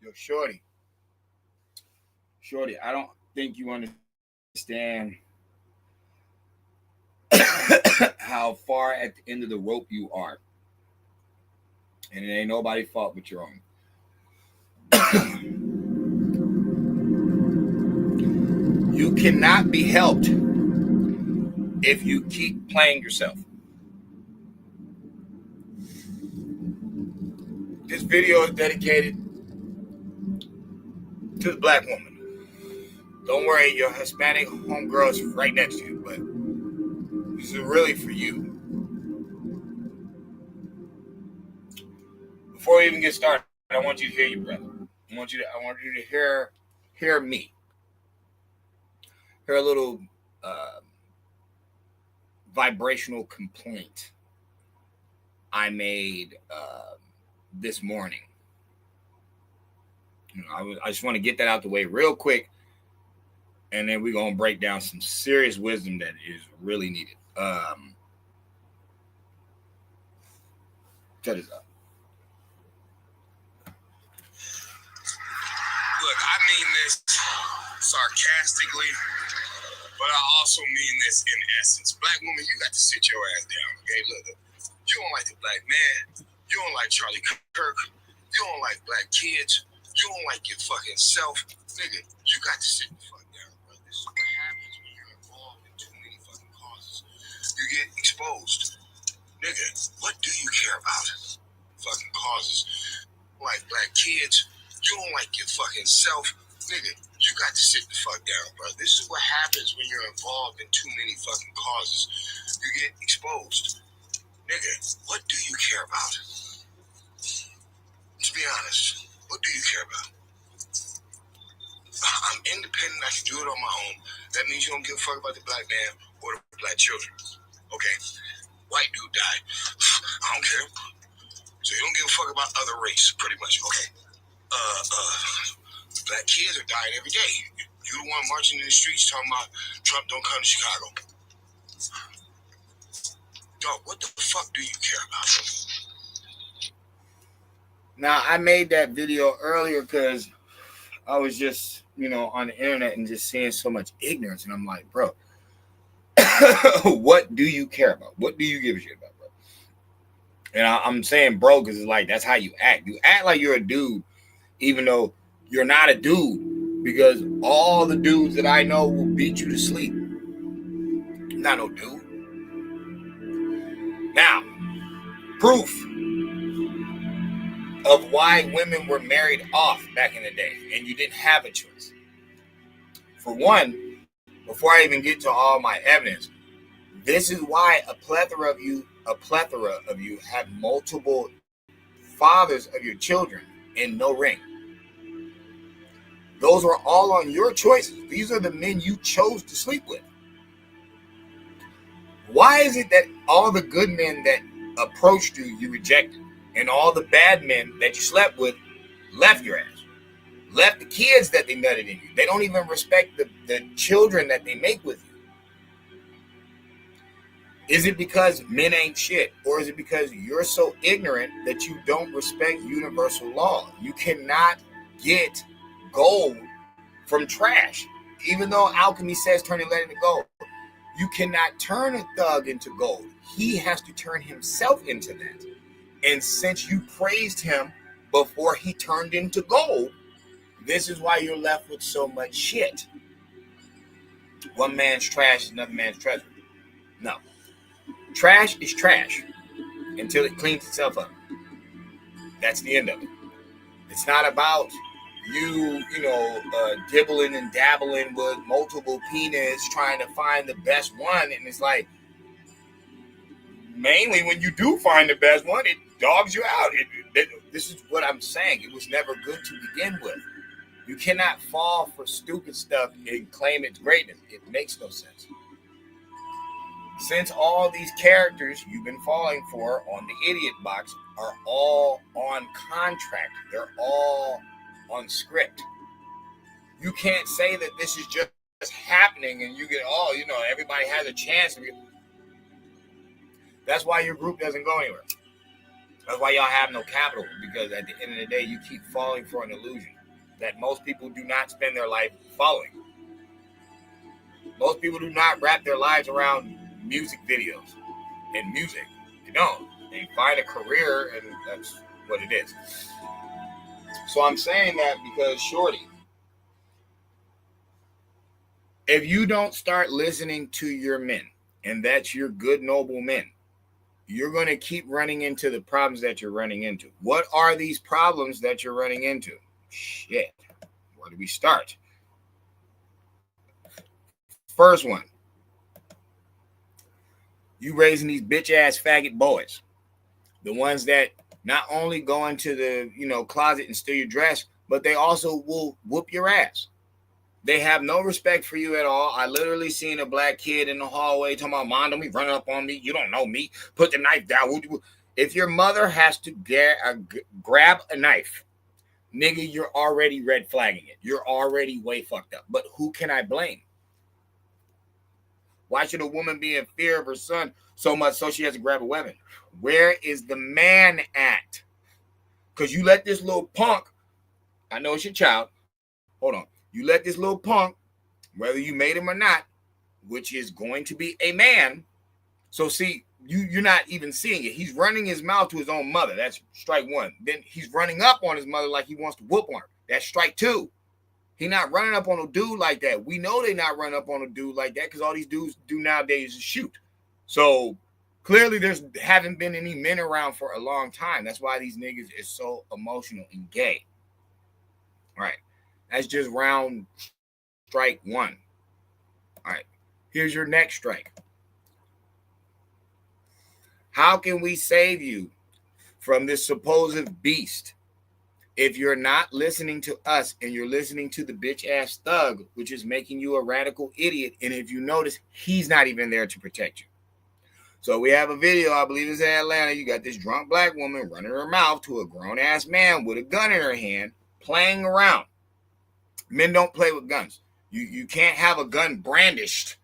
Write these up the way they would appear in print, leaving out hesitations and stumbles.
Yo, Shorty, I don't think you understand how far at the end of the rope you are. And it ain't nobody's fault but your own. You cannot be helped if you keep playing yourself. This video is dedicated to the black woman. Don't worry, your Hispanic homegirl is right next to you, but this is really for you. Before we even get started, I want you to hear your brother. I want you to hear me. Hear a little vibrational complaint I made this morning. I just want to get that out the way real quick, and then we're gonna break down some serious wisdom that is really needed. Check this out. Look, I mean this sarcastically, but I also mean this in essence. Black woman, you got to sit your ass down, okay? Look, you don't like the black man. You don't like Charlie Kirk. You don't like black kids. You don't like your fucking self. Nigga, you got to sit the fuck down, bro. This is what happens when you're involved in too many fucking causes. You get exposed. Nigga, what do you care about? Fucking causes. Like black kids. You don't like your fucking self. Nigga, you got to sit the fuck down, bro. This is what happens when you're involved in too many fucking causes. You get exposed. Nigga, what do you care about? To be honest, what do you care about? I'm independent. I can do it on my own. That means you don't give a fuck about the black man or the black children. Okay? White dude died. I don't care. So you don't give a fuck about other race, pretty much. Okay? Black kids are dying every day. You the one marching in the streets talking about Trump don't come to Chicago. Dog, what the fuck do you care about? Now, I made that video earlier because I was just, on the internet and just seeing so much ignorance. And I'm like, bro, what do you care about? What do you give a shit about, bro? And I'm saying bro because it's like, that's how you act. You act like you're a dude, even though you're not a dude, because all the dudes that I know will beat you to sleep. I'm not no dude. Now, proof of why women were married off back in the day and you didn't have a choice. For one, before I even get to all my evidence, this is why a plethora of you have multiple fathers of your children and no ring. Those are all on your choices. These are the men you chose to sleep with. Why is it that all the good men that approached you, you rejected? And all the bad men that you slept with left your ass? Left the kids that they nutted in you. They don't even respect the children that they make with you. Is it because men ain't shit? Or is it because you're so ignorant that you don't respect universal law? You cannot get gold from trash. Even though alchemy says turn and let it go, you cannot turn a thug into gold. He has to turn himself into that. And since you praised him before he turned into gold, this is why you're left with so much shit. One man's trash is another man's treasure. No. Trash is trash until it cleans itself up. That's the end of it. It's not about dibbling and dabbling with multiple penis trying to find the best one. And it's like, mainly when you do find the best one, it dogs you out. This is what I'm saying. It was never good to begin with. You cannot fall for stupid stuff and claim it's greatness. It makes no sense. Since all these characters you've been falling for on the idiot box are all on contract, they're all on script. You can't say that this is just happening and you get, everybody has a chance. That's why your group doesn't go anywhere. That's why y'all have no capital, because at the end of the day, you keep falling for an illusion that most people do not spend their life following. Most people do not wrap their lives around music videos and music. They don't. They find a career, and that's what it is. So I'm saying that because, shorty, if you don't start listening to your men, and that's your good, noble men, you're going to keep running into the problems that you're running into. What are these problems that you're running into? Shit. Where do we start? First one. You raising these bitch-ass faggot boys. The ones that not only go into the, closet and steal your dress, but they also will whoop your ass. They have no respect for you at all. I literally seen a black kid in the hallway talking about, Mom, don't be running up on me. You don't know me. Put the knife down. If your mother has to grab a knife, nigga, you're already red flagging it. You're already way fucked up. But who can I blame? Why should a woman be in fear of her son so much so she has to grab a weapon? Where is the man at? Because you let this little punk, I know it's your child. Hold on. You let this little punk, whether you made him or not, which is going to be a man. So see, you're not even seeing it. He's running his mouth to his own mother. That's strike one. Then he's running up on his mother like he wants to whoop on her. That's strike two. He's not running up on a dude like that. We know they not running up on a dude like that because all these dudes do nowadays is shoot. So clearly there's haven't been any men around for a long time. That's why these niggas is so emotional and gay. All right. That's just round strike one. All right. Here's your next strike. How can we save you from this supposed beast if you're not listening to us and you're listening to the bitch-ass thug, which is making you a radical idiot? And if you notice, he's not even there to protect you. So we have a video, I believe it's in Atlanta. You got this drunk black woman running her mouth to a grown-ass man with a gun in her hand, playing around. Men don't play with guns. You can't have a gun brandished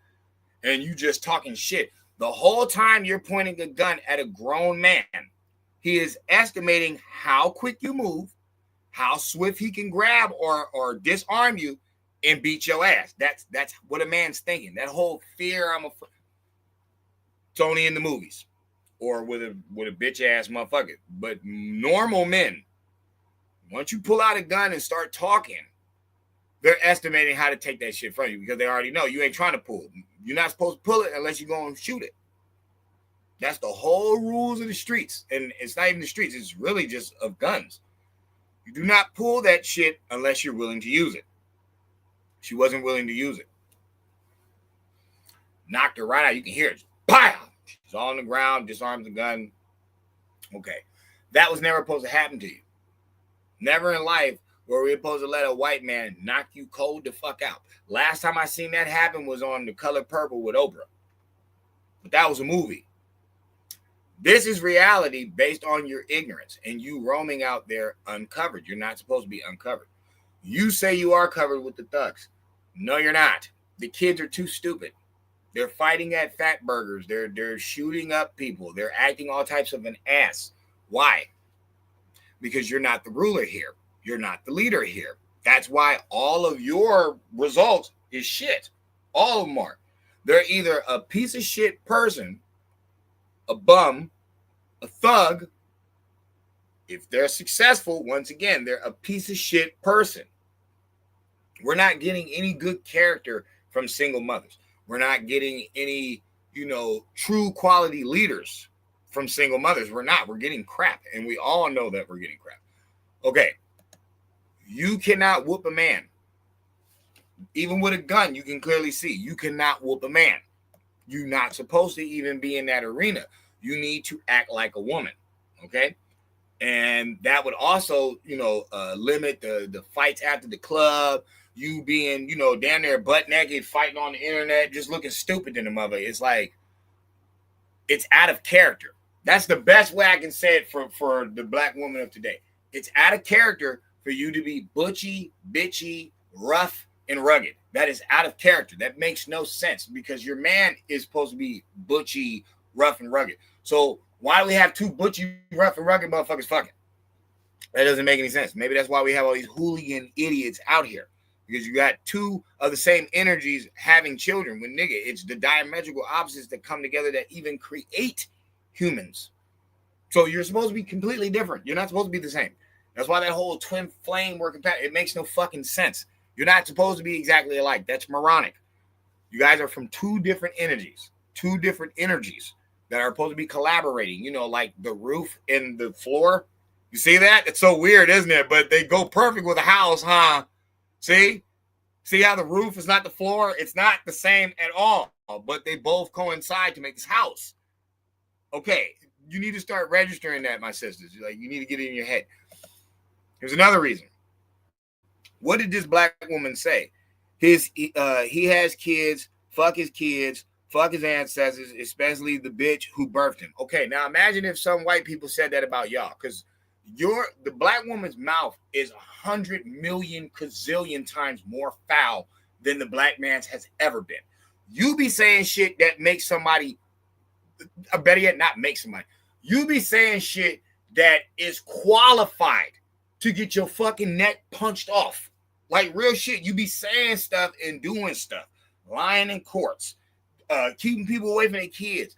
and you just talking shit. The whole time you're pointing a gun at a grown man, he is estimating how quick you move, how swift he can grab or disarm you and beat your ass. That's what a man's thinking. That whole fear, it's only in the movies or with a bitch ass motherfucker. But normal men, once you pull out a gun and start talking, they're estimating how to take that shit from you because they already know you ain't trying to pull. You're not supposed to pull it unless you go and shoot it. That's the whole rules of the streets. And it's not even the streets. It's really just of guns. You do not pull that shit unless you're willing to use it. She wasn't willing to use it. Knocked her right out. You can hear it. Pow! She's all on the ground, disarms the gun. Okay. That was never supposed to happen to you. Never in life were we supposed to let a white man knock you cold the fuck out. Last time I seen that happen was on The Color Purple with Oprah. But that was a movie. This is reality based on your ignorance and you roaming out there uncovered. You're not supposed to be uncovered. You say you are covered with the thugs. No, you're not. The kids are too stupid. They're fighting at Fat Burgers. They're shooting up people. They're acting all types of an ass. Why? Because you're not the ruler here. You're not the leader here. That's why all of your results is shit. All of them are. They're either a piece of shit person, a bum, a thug. If they're successful, once again, they're a piece of shit person. We're not getting any good character from single mothers. We're not getting any, true quality leaders from single mothers. We're not. We're getting crap. And we all know that we're getting crap. Okay. You cannot whoop a man. Even with a gun, you can clearly see you cannot whoop a man. You're not supposed to even be in that arena. You need to act like a woman. Okay. And that would also, limit the fights after the club. You being, down there butt naked, fighting on the internet, just looking stupid in the mother. It's like, it's out of character. That's the best way I can say it for the black woman of today. It's out of character for you to be butchy, bitchy, rough, and rugged. That is out of character. That makes no sense because your man is supposed to be butchy, rough, and rugged. So why do we have two butchy, rough, and rugged motherfuckers fucking? That doesn't make any sense. Maybe that's why we have all these hooligan idiots out here. Because you got two of the same energies having children with nigga. It's the diametrical opposites that come together that even create humans. So you're supposed to be completely different. You're not supposed to be the same. That's why that whole twin flame working pattern, it makes no fucking sense. You're not supposed to be exactly alike. That's moronic. You guys are from two different energies that are supposed to be collaborating, like the roof and the floor. You see that? It's so weird, isn't it? But they go perfect with a house, huh? See how the roof is not the floor? It's not the same at all, but they both coincide to make this house. Okay, you need to start registering that, my sisters. Like, you need to get it in your head. Here's another reason. What did this black woman say? He has kids, fuck his ancestors, especially the bitch who birthed him. Okay, now imagine if some white people said that about y'all, because the black woman's mouth is 100 million gazillion times more foul than the black man's has ever been. You be saying shit that makes somebody, better yet, not make somebody. You be saying shit that is qualified to get your fucking neck punched off. Like real shit. You be saying stuff and doing stuff. Lying in courts. Keeping people away from their kids.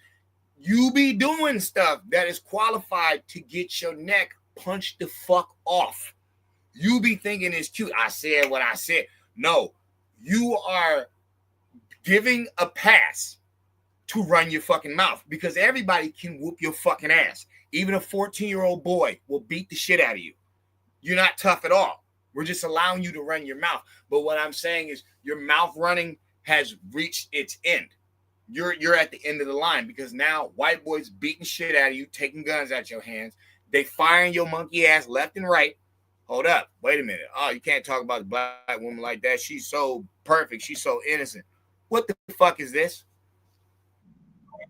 You be doing stuff that is qualified to get your neck punched the fuck off. You be thinking it's cute. I said what I said. No, you are giving a pass to run your fucking mouth because everybody can whoop your fucking ass. Even a 14-year-old boy will beat the shit out of you. You're not tough at all. We're just allowing you to run your mouth. But what I'm saying is your mouth running has reached its end. You're at the end of the line because now white boys beating shit out of you, taking guns out your hands. They firing your monkey ass left and right. Hold up. Wait a minute. Oh, you can't talk about the black woman like that. She's so perfect. She's so innocent. What the fuck is this?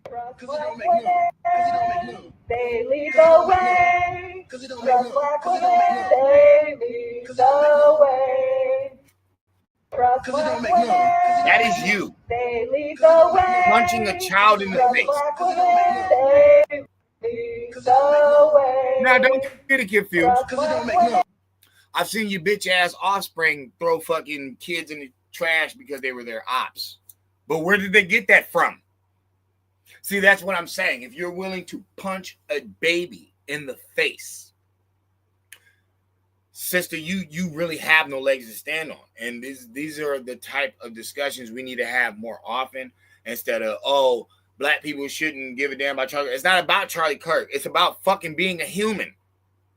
Because it don't make no. They lead the way. Because it don't make no. They lead the way. Because it don't make no. That is you. They lead the way. Punching a child in the face. They lead the way. Now, don't get it confused. Because it don't make no. I've seen you bitch ass offspring throw fucking kids in the trash because they were their ops. But where did they get that from? See, that's what I'm saying. If you're willing to punch a baby in the face, sister, you really have no legs to stand on. And these are the type of discussions we need to have more often instead of, oh, black people shouldn't give a damn about Charlie. It's not about Charlie Kirk. It's about fucking being a human.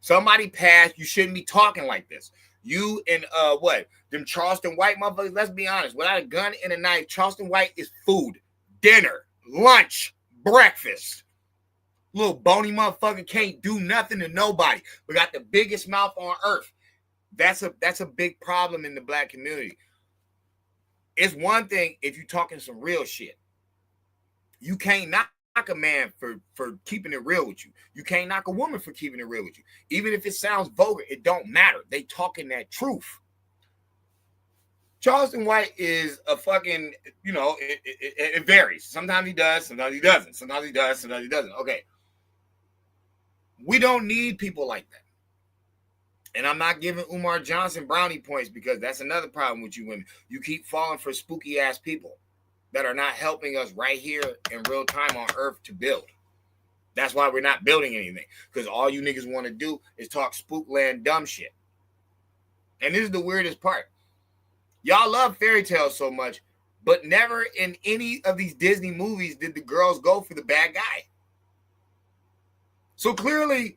Somebody passed. You shouldn't be talking like this. You and them Charleston White motherfuckers, let's be honest. Without a gun and a knife, Charleston White is food, dinner, lunch, breakfast. Little bony motherfucker can't do nothing to nobody. We got the biggest mouth on earth. That's a big problem in the black community. It's one thing if you're talking some real shit. You can't knock a man for keeping it real with you. You can't knock a woman for keeping it real with you. Even if it sounds vulgar, it don't matter. They talking that truth. Charleston White is a fucking, it varies. Sometimes he does, sometimes he doesn't. Sometimes he does, sometimes he doesn't. Okay. We don't need people like that. And I'm not giving Umar Johnson brownie points because that's another problem with you women. You keep falling for spooky ass people that are not helping us right here in real time on earth to build. That's why we're not building anything. Because all you niggas want to do is talk spookland dumb shit. And this is the weirdest part. Y'all love fairy tales so much, but never in any of these Disney movies did the girls go for the bad guy. So clearly,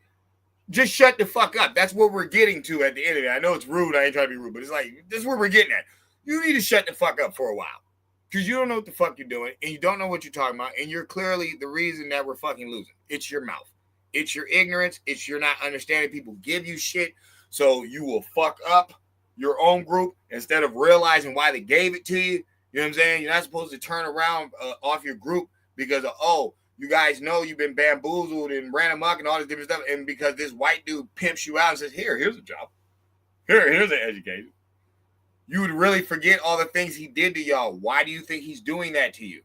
just shut the fuck up. That's what we're getting to at the end of it. I know it's rude. I ain't trying to be rude, but it's like, this is where we're getting at. You need to shut the fuck up for a while. Because you don't know what the fuck you're doing, and you don't know what you're talking about, and you're clearly the reason that we're fucking losing. It's your mouth. It's your ignorance. It's your not understanding people give you shit, so you will fuck up your own group instead of realizing why they gave it to you. You know what I'm saying? You're not supposed to turn around off your group because of, oh, you guys know you've been bamboozled and ran amok and all this different stuff, and because this white dude pimps you out and says, here's a job. Here's an education. You would really forget all the things he did to y'all. Why do you think he's doing that to you?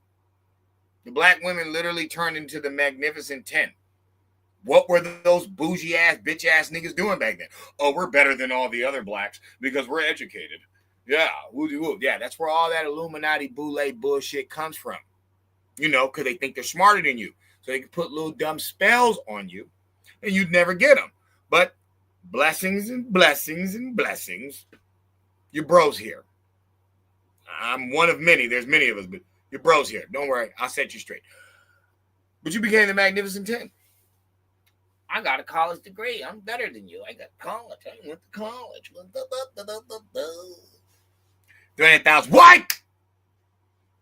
The black women literally turned into the Magnificent 10. What were those bougie-ass, bitch-ass niggas doing back then? Oh, we're better than all the other blacks because we're educated. Yeah, woo-de-woo. Yeah, that's where all that Illuminati boule bullshit comes from. You know, because they think they're smarter than you. So they can put little dumb spells on you, and you'd never get them. But blessings and blessings and blessings. Your bro's here. I'm one of many. There's many of us, but your bro's here. Don't worry. I'll set you straight. But you became the Magnificent 10. I got a college degree. I'm better than you. I got college. I went to college. 300,000. What?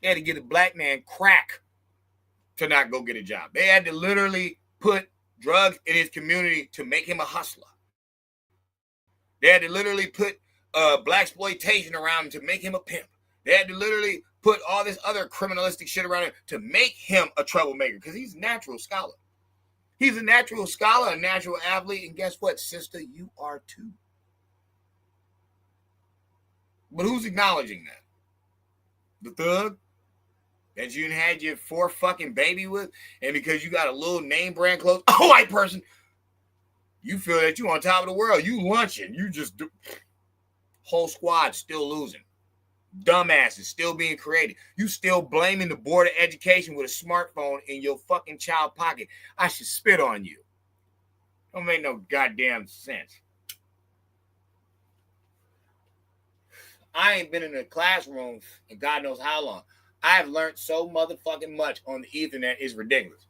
They had to get a black man crack to not go get a job. They had to literally put drugs in his community to make him a hustler. They had to literally put blaxploitation around him to make him a pimp. They had to literally put all this other criminalistic shit around him to make him a troublemaker because he's a natural scholar. He's a natural scholar, a natural athlete, and guess what, sister? You are too. But who's acknowledging that? The thug that you had your 4 fucking baby with, and because you got a little name brand clothes, a white person, you feel that you on top of the world. You lunching. You just do. Whole squad still losing. Dumbasses still being created. You still blaming the Board of Education with a smartphone in your fucking child pocket. I should spit on you. Don't make no goddamn sense. I ain't been in a classroom in God knows how long. I have learned so motherfucking much on the Ethernet is ridiculous.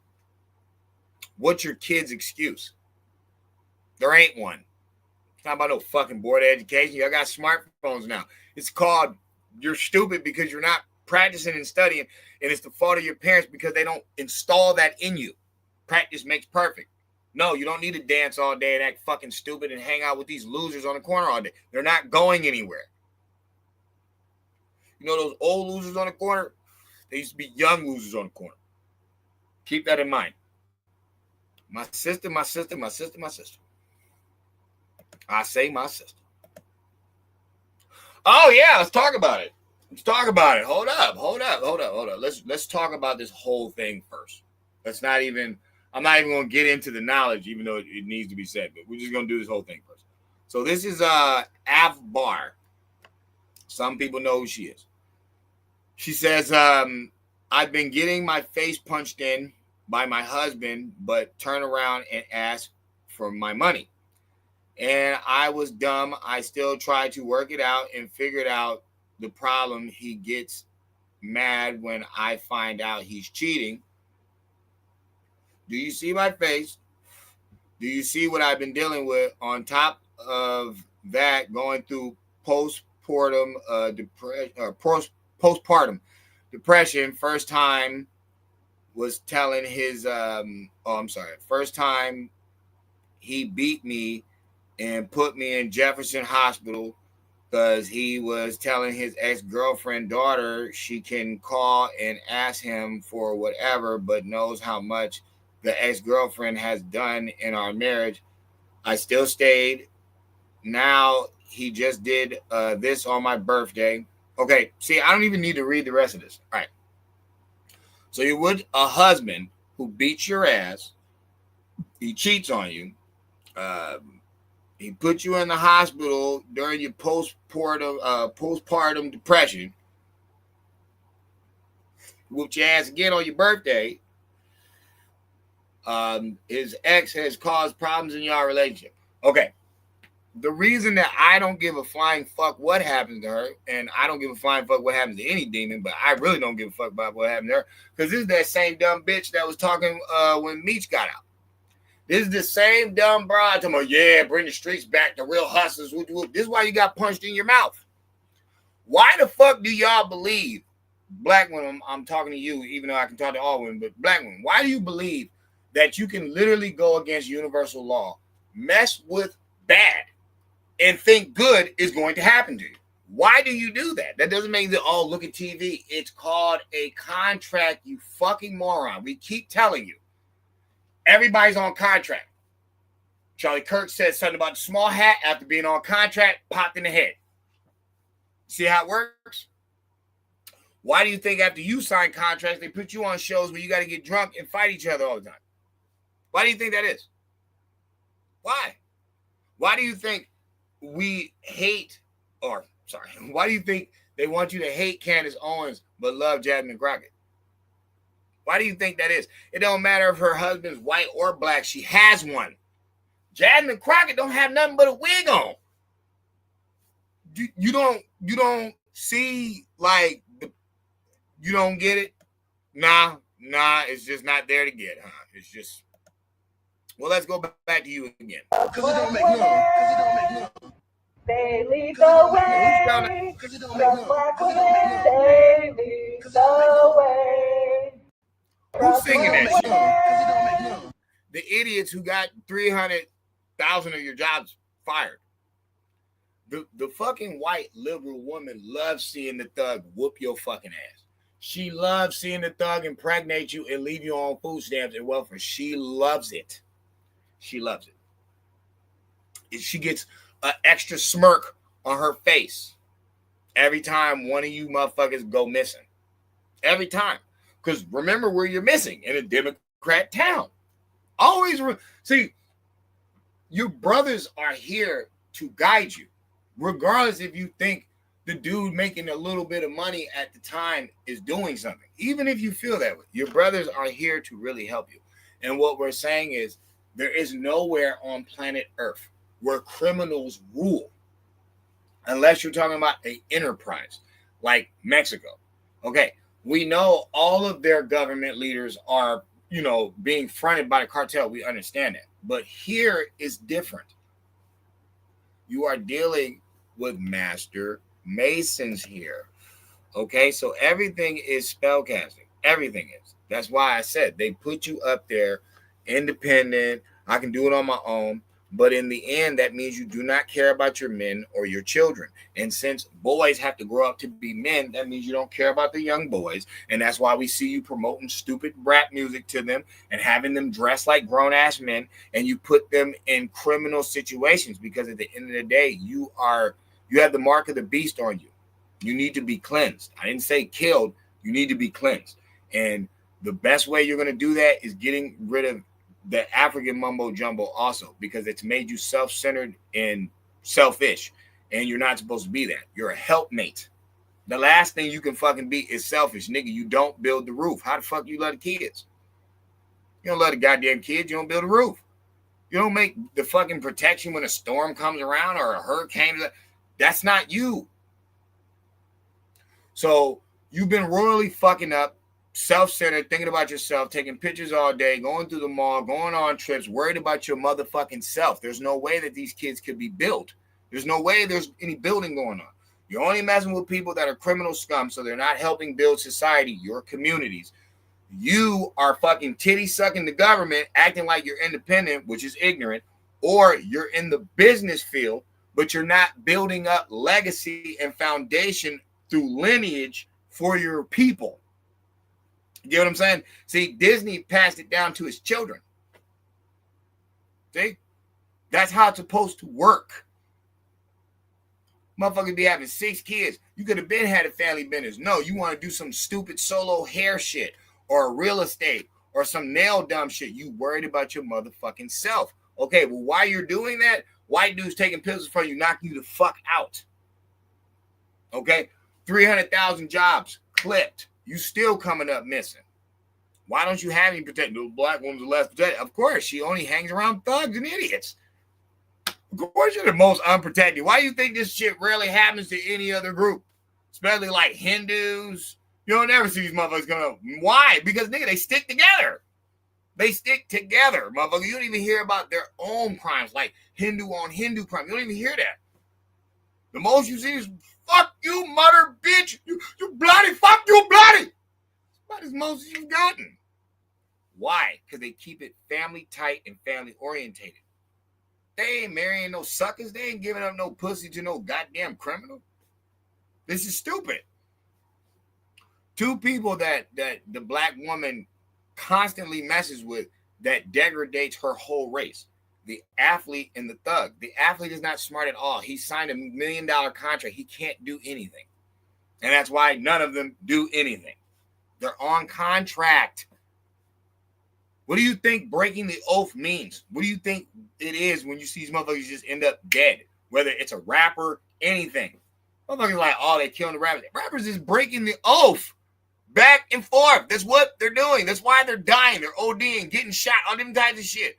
What's your kid's excuse? There ain't one. It's not about no fucking Board of Education. Y'all got smartphones now. It's called you're stupid because you're not practicing and studying, and it's the fault of your parents because they don't install that in you. Practice makes perfect. No, you don't need to dance all day and act fucking stupid and hang out with these losers on the corner all day. They're not going anywhere. You know those old losers on the corner? They used to be young losers on the corner. Keep that in mind. My sister, my sister, my sister, my sister. I say my sister. Oh yeah, let's talk about it. Let's talk about it. Hold up. Let's talk about this whole thing first. I'm not even going to get into the knowledge, even though it needs to be said, but we're just going to do this whole thing first. So this is Av Barr. Some people know who she is. She says, I've been getting my face punched in by my husband, but turn around and ask for my money. And I was dumb. I still tried to work it out and figured out the problem. He gets mad when I find out he's cheating. Do you see my face? Do you see what I've been dealing with? On top of that, going through postpartum depression. First time was telling his first time he beat me and put me in Jefferson Hospital because he was telling his ex-girlfriend daughter she can call and ask him for whatever, but knows how much the ex-girlfriend has done in our marriage. I still stayed. Now he just did this on my birthday. Okay, see, I don't even need to read the rest of this. All right. So you would a husband who beats your ass, he cheats on you, he put you in the hospital during your postpartum depression, whooped your ass again on your birthday. His ex has caused problems in your relationship. Okay. The reason that I don't give a flying fuck what happens to her, and I don't give a flying fuck what happens to any demon, but I really don't give a fuck about what happened to her, because this is that same dumb bitch that was talking when Meech got out. This is the same dumb broad talking about, yeah, bring the streets back, the real hustlers. This is why you got punched in your mouth. Why the fuck do y'all believe, black women, I'm talking to you, even though I can talk to all women, but black women, why do you believe that you can literally go against universal law, mess with bad, and think good is going to happen to you? Why do you do that? That doesn't mean that, oh, look at TV. It's called a contract, you fucking moron. We keep telling you. Everybody's on contract. Charlie Kirk said something about the small hat after being on contract, popped in the head. See how it works? Why do you think after you sign contracts, they put you on shows where you got to get drunk and fight each other all the time? Why do you think that is? Why? Why do you think we hate, why do you think they want you to hate Candace Owens but love Jasmine Crockett? Why do you think that is? It don't matter if her husband's white or black. She has one. Jasmine Crockett don't have nothing but a wig on. You don't see, like, you don't get it? Nah, it's just not there to get, huh? It's just, well, let's go back to you again. Because it don't make none. They lead the way. The black women, they lead the way. Who's singing that shit? The idiots who got 300,000 of your jobs fired. The fucking white liberal woman loves seeing the thug whoop your fucking ass. She loves seeing the thug impregnate you and leave you on food stamps and welfare. She loves it. She loves it. She gets an extra smirk on her face every time one of you motherfuckers go missing. Every time. Because remember where you're missing, in a Democrat town. Always see, your brothers are here to guide you. Regardless if you think the dude making a little bit of money at the time is doing something. Even if you feel that way, your brothers are here to really help you. And what we're saying is there is nowhere on planet Earth where criminals rule unless you're talking about an enterprise like Mexico. Okay, we know all of their government leaders are, being fronted by the cartel. We understand that. But here is different. You are dealing with master masons here. Okay, so everything is spellcasting. Everything is. That's why I said they put you up there independent. I can do it on my own. But in the end, that means you do not care about your men or your children. And since boys have to grow up to be men, that means you don't care about the young boys. And that's why we see you promoting stupid rap music to them and having them dress like grown-ass men. And you put them in criminal situations because at the end of the day, you have the mark of the beast on you. You need to be cleansed. I didn't say killed. You need to be cleansed. And the best way you're going to do that is getting rid of the African mumbo jumbo also, because it's made you self-centered and selfish, and you're not supposed to be that. You're a helpmate. The last thing you can fucking be is selfish, nigga. You don't build the roof. How the fuck you love the kids? You don't love the goddamn kids. You don't build a roof. You don't make the fucking protection when a storm comes around or a hurricane. That's not you. So you've been royally fucking up, self-centered, thinking about yourself, taking pictures all day, going through the mall, going on trips, worried about your motherfucking self. There's no way that these kids could be built. There's no way there's any building going on. You're only messing with people that are criminal scum, so they're not helping build society, your communities. You are fucking titty sucking the government, acting like you're independent, which is ignorant, or you're in the business field, but you're not building up legacy and foundation through lineage for your people. You get what I'm saying? See, Disney passed it down to his children. See? That's how it's supposed to work. Motherfucker be having 6 kids. You could have been had a family business. No, you want to do some stupid solo hair shit or real estate or some nail dumb shit. You worried about your motherfucking self. Okay, well, while you're doing that, white dudes taking pills from you, knocking you the fuck out. Okay? 300,000 jobs clipped. You still coming up missing. Why don't you have any protection? The black woman's the less protected. Of course, she only hangs around thugs and idiots. Of course, you're the most unprotected. Why do you think this shit rarely happens to any other group? Especially like Hindus. You don't never see these motherfuckers coming up. Why? Because, nigga, they stick together. They stick together, motherfucker. You don't even hear about their own crimes, like Hindu on Hindu crime. You don't even hear that. The most you see is, fuck you, mother bitch. You bloody, fuck you, bloody. That's about as most you've gotten. Why? Because they keep it family tight and family orientated. They ain't marrying no suckers. They ain't giving up no pussy to no goddamn criminal. This is stupid. Two people that the black woman constantly messes with that degrades her whole race. The athlete and the thug. The athlete is not smart at all. He signed a $1 million contract. He can't do anything. And that's why none of them do anything. They're on contract. What do you think breaking the oath means? What do you think it is when you see these motherfuckers just end up dead? Whether it's a rapper, anything. Motherfuckers like, oh, they killing the rappers. Rappers is breaking the oath back and forth. That's what they're doing. That's why they're dying. They're ODing, getting shot, all them types of shit.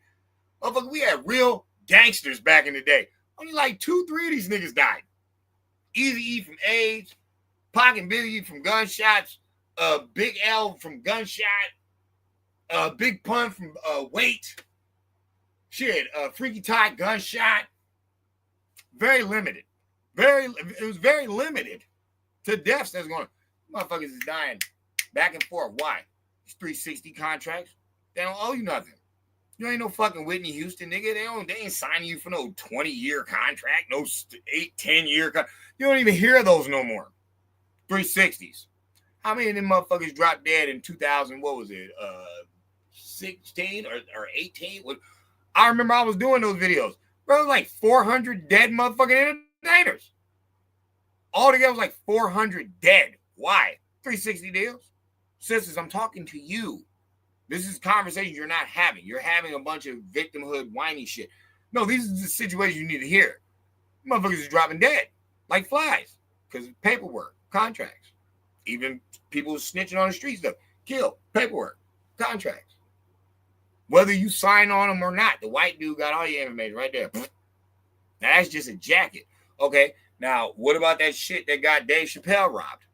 Motherfucker, we had real gangsters back in the day. Only like 2-3 of these niggas died. Eazy-E from AIDS, Pac and Biggie from gunshots, Big L from gunshot, Big Pun from weight. Shit, Freaky Tide gunshot. Very limited. It was very limited to deaths that's going. Motherfuckers is dying back and forth. Why? It's 360 contracts. They don't owe you nothing. You ain't no fucking Whitney Houston, nigga. They ain't signing you for no 20-year contract, no 8-10-year contract. You don't even hear those no more. 360s. How many of them motherfuckers dropped dead in 2000? What was it? 16 or 18? I remember I was doing those videos. Bro, like 400 dead motherfucking entertainers. Altogether, it was like 400 dead. Why? 360 deals? Sisters, I'm talking to you. This is conversations you're not having. You're having a bunch of victimhood, whiny shit. No, these are the situations you need to hear. Motherfuckers is dropping dead like flies because of paperwork, contracts. Even people snitching on the street stuff. Kill, paperwork, contracts. Whether you sign on them or not, the white dude got all your information right there. Now, that's just a jacket. Okay, now, what about that shit that got Dave Chappelle robbed?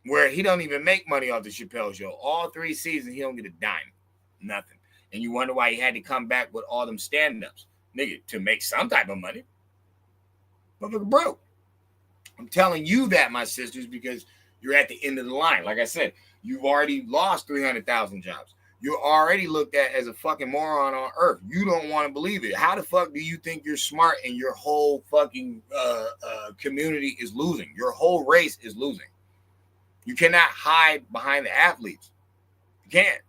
Where he don't even make money off the Chappelle show. All 3 seasons, he don't get a dime. Nothing. And you wonder why he had to come back with all them stand-ups. Nigga, to make some type of money. Motherfucker broke. I'm telling you that, my sisters, because you're at the end of the line. Like I said, you've already lost 300,000 jobs. You're already looked at as a fucking moron on earth. You don't want to believe it. How the fuck do you think you're smart and your whole fucking community is losing? Your whole race is losing. You cannot hide behind the athletes. You can't.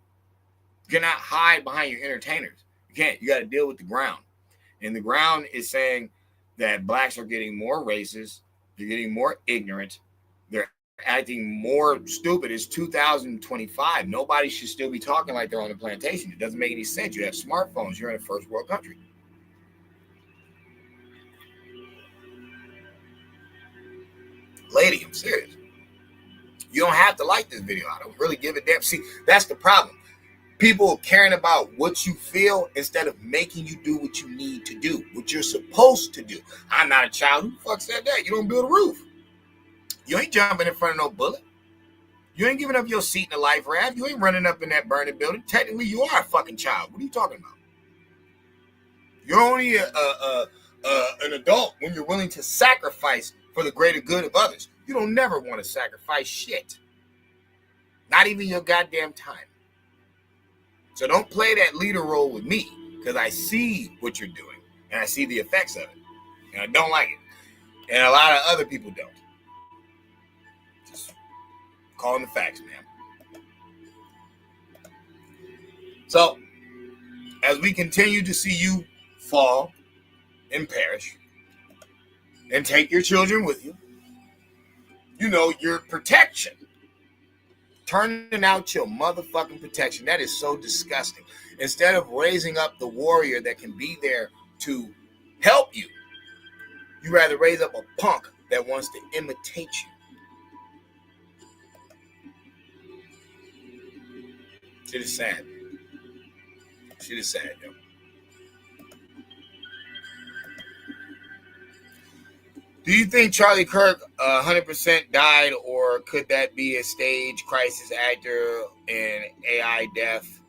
You cannot hide behind your entertainers. You can't. You got to deal with the ground. And the ground is saying that blacks are getting more racist. They're getting more ignorant. They're acting more stupid. It's 2025. Nobody should still be talking like they're on the plantation. It doesn't make any sense. You have smartphones. You're in a first world country. Lady, I'm serious. You don't have to like this video. I don't really give a damn. See, that's the problem. People caring about what you feel instead of making you do what you need to do, what you're supposed to do. I'm not a child. Who the fuck said that? You don't build a roof. You ain't jumping in front of no bullet. You ain't giving up your seat in a life raft. You ain't running up in that burning building. Technically, you are a fucking child. What are you talking about? You're only an adult when you're willing to sacrifice for the greater good of others. You don't never want to sacrifice shit. Not even your goddamn time. So don't play that leader role with me, because I see what you're doing and I see the effects of it. And I don't like it. And a lot of other people don't. Just calling the facts, man. So, as we continue to see you fall and perish and take your children with you, you know, your protection. Turning out your motherfucking protection. That is so disgusting. Instead of raising up the warrior that can be there to help you, you rather raise up a punk that wants to imitate you. Shit is sad. Shit is sad, yo. Do you think Charlie Kirk 100% died, or could that be a stage crisis actor and AI death?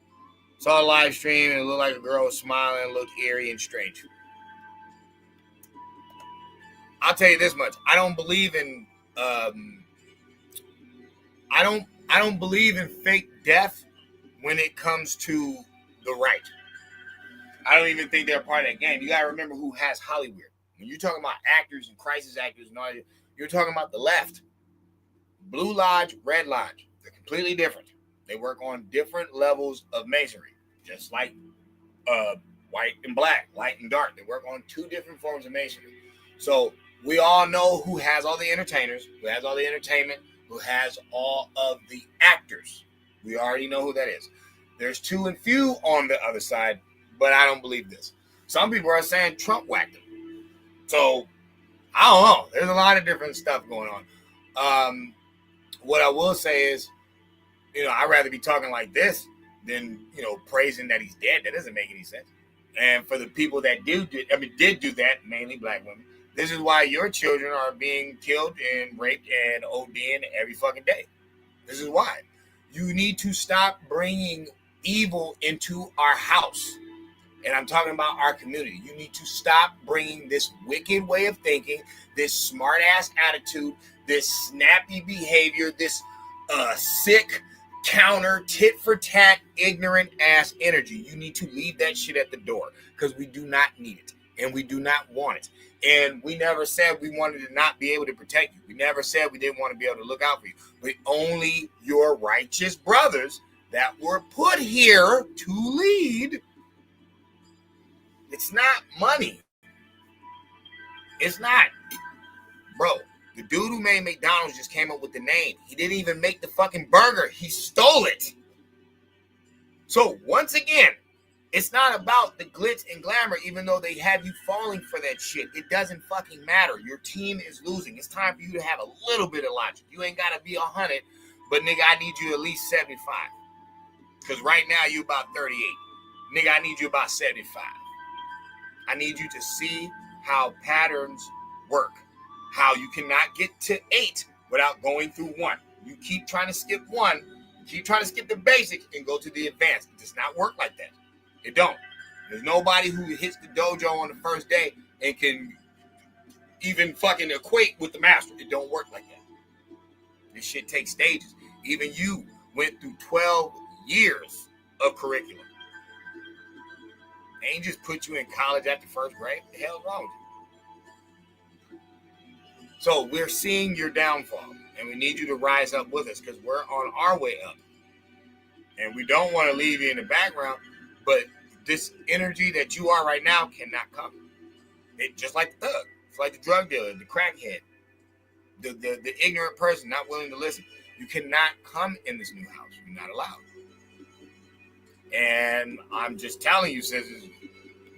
Saw a live stream and it looked like a girl was smiling and looked eerie and strange. I'll tell you this much. I don't believe in I don't believe in fake death when it comes to the right. I don't even think they're part of that game. You gotta remember who has Hollywood. When you're talking about actors and crisis actors and all that, you're talking about the left. Blue Lodge, Red Lodge. They're completely different. They work on different levels of masonry, just like white and black, light and dark. They work on two different forms of masonry. So we all know who has all the entertainers, who has all the entertainment, who has all of the actors. We already know who that is. There's two and few on the other side, but I don't believe this. Some people are saying Trump whacked him. So I don't know. There's a lot of different stuff going on. What I will say is, I'd rather be talking like this than, praising that he's dead. That doesn't make any sense. And for the people that did do that, mainly black women, this is why your children are being killed and raped and ODing every fucking day. This is why. You need to stop bringing evil into our house. And I'm talking about our community. You need to stop bringing this wicked way of thinking, this smart-ass attitude, this snappy behavior, this sick, counter, tit-for-tat, ignorant-ass energy. You need to leave that shit at the door because we do not need it and we do not want it. And we never said we wanted to not be able to protect you. We never said we didn't want to be able to look out for you. But only your righteous brothers that were put here to lead. It's not money. It's not. Bro, the dude who made McDonald's just came up with the name. He didn't even make the fucking burger. He stole it. So once again, it's not about the glitz and glamour, even though they have you falling for that shit. It doesn't fucking matter. Your team is losing. It's time for you to have a little bit of logic. You ain't got to be 100, but nigga, I need you at least 75. Because right now you about 38. Nigga, I need you about 75. I need you to see how patterns work. How you cannot get to 8 without going through 1. You keep trying to skip 1. You keep trying to skip the basics and go to the advanced. It does not work like that. It don't. There's nobody who hits the dojo on the first day and can even fucking equate with the master. It don't work like that. This shit takes stages. Even you went through 12 years of curriculum. They ain't just put you in college after first grade. What the hell's wrong with you? So we're seeing your downfall, and we need you to rise up with us because we're on our way up. And we don't want to leave you in the background, but this energy that you are right now cannot come. It just like the thug. It's like the drug dealer, the crackhead, the ignorant person not willing to listen. You cannot come in this new house. You're not allowed. And I'm just telling you, sisters,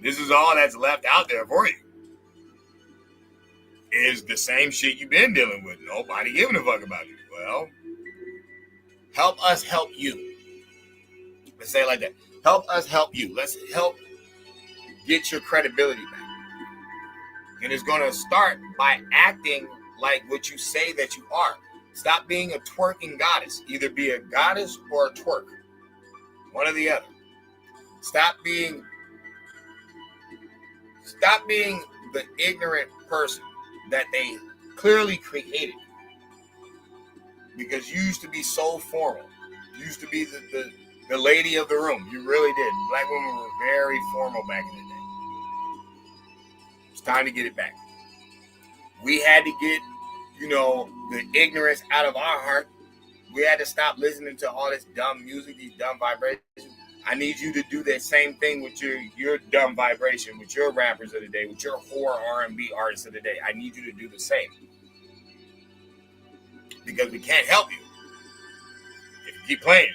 this is all that's left out there for you. Is the same shit you've been dealing with. Nobody giving a fuck about you. Well, help us help you. Let's say it like that. Help us help you. Let's help get your credibility back. And it's going to start by acting like what you say that you are. Stop being a twerking goddess. Either be a goddess or a twerk. One or the other. Stop being the ignorant person that they clearly created. Because you used to be so formal. You used to be the lady of the room. You really did. Black women were very formal back in the day. It's time to get it back. We had to get, the ignorance out of our heart. We had to stop listening to all this dumb music, these dumb vibrations. I need you to do that same thing with your dumb vibration, with your rappers of the day, with your whore R&B artists of the day. I need you to do the same. Because we can't help you if you keep playing.